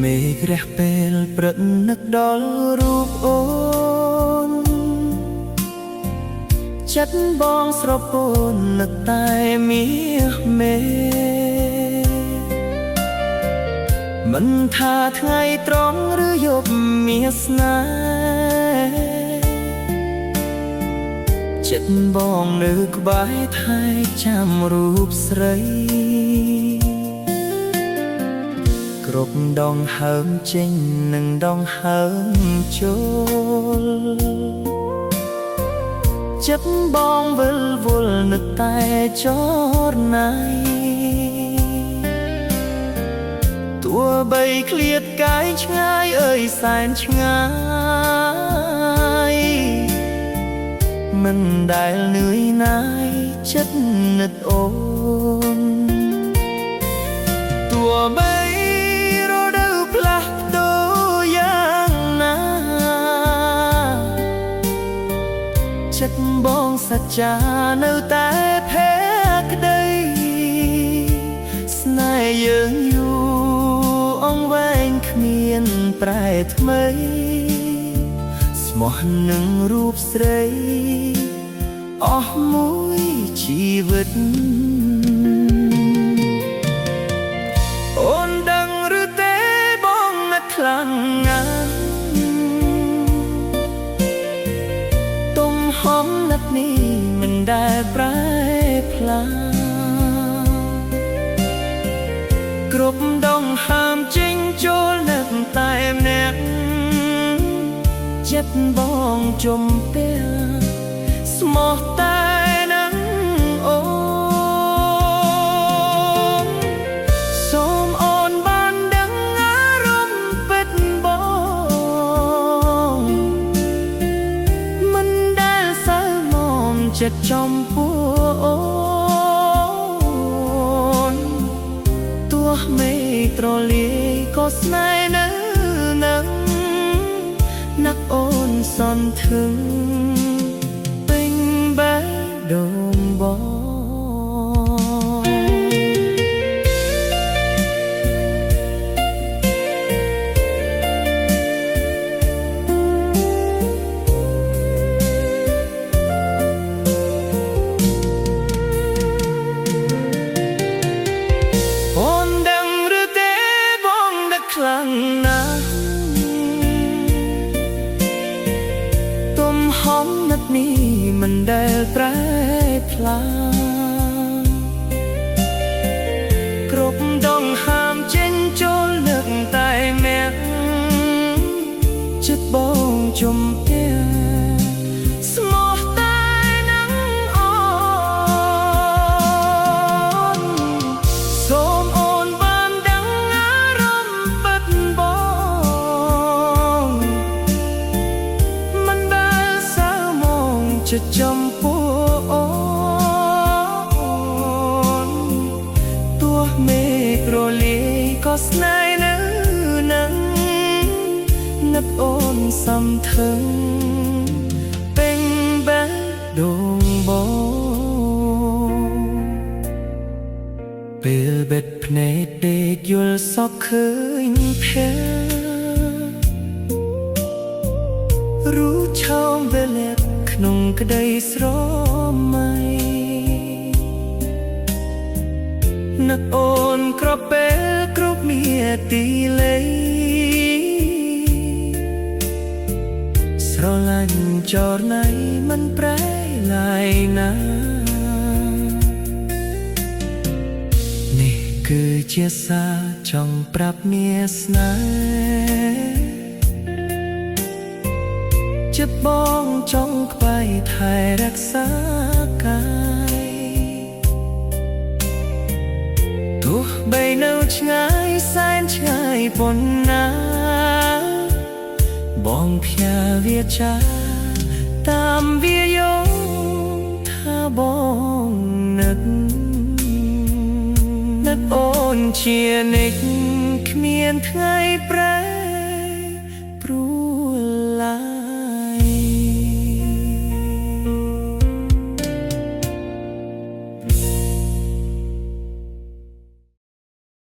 មេឃរះពេលព្រឹកនឹកដល់រូបអូនចិត្តបងស្រពោននឹកតែមាសមេមិនថាថ្ងៃត្រង់ឬយប់មានស្នេហ៍ចិត្តបងនៅក្បែរថែចាំរូបស្រីគ្រប់ដងហើមចេញនិងដងហើមចូលចិត្តបងវិលវល់នឹកតែចរណៃទោះបីឃ្លាតកាយឆ្ងាយអើយសែនឆ្ងាយមិនដែលនឿយណាយចិត្តនឹកអូនទោះបីចិត្តបងសច្ចានៅតែភក្តីស្នេហ៍យើងយូរអង្វែងគ្មានប្រែថ្មីស្មោះនឹងរូបស្រីអស់មួយជីវិតអូនដឹងឬទេបងណាស់ខ្លាំងណាស់ហំណាត់នេះមិនដែលប្រែផ្លាគ្រប់ដងហើមចេញចូលនឹកតែម្នាក់ចិត្តបងជំពាក់ស្មោះតែនឹងអូនសូមអូនបានដឹងអារម្មណ៍ពិតបងចិត្តចំពោះអូនទោះមេត្រលាយក៏ស្នេហ៍នៅនឹងណាក់អូនសន្ធឹងពេញបេះដូងបងខ្លាំងណាស់ទំហំណាត់នេះមិនដែលប្រែផ្លាគ្រប់ដងហើមចេញចូលនឹកតែម្នាក់ចិត្តបងជំពាក់ស្មោះតែនឹងអូនសូមអូនបានដឹងអារម្មណ៍ពិតបងមិនដែលសៅមងចិត្តចំពោះអូនទោះមេឃរលាយក៏ស្នេហ៍នៅនឹងនឹកអូនសំថឹងពេញបេះដូងបងពេលបិទភ្នែកដេកយល់សក់ឃើញភ័ក្ររូបឆោមវេលាក្នុងក្តីស្រមៃនឹកអូនក្រពេលគ្រប់មាទីល័យស្រឡាញ់ចរណៃមិនប្រែឡាយណានេះគឺជាសារចង់ប្រាប់មាសស្នេហ៍ចិត្តបងចង់ក្បែរថែរក្សាកាយទោះបីនៅឆ្ងាយសែនឆ្ងាយ ប៉ុណ្ណាបងភៀវាចាតាមវាយោថាបងនឹកអូនជានិច្ចគ្មានថ្ងៃប្រែ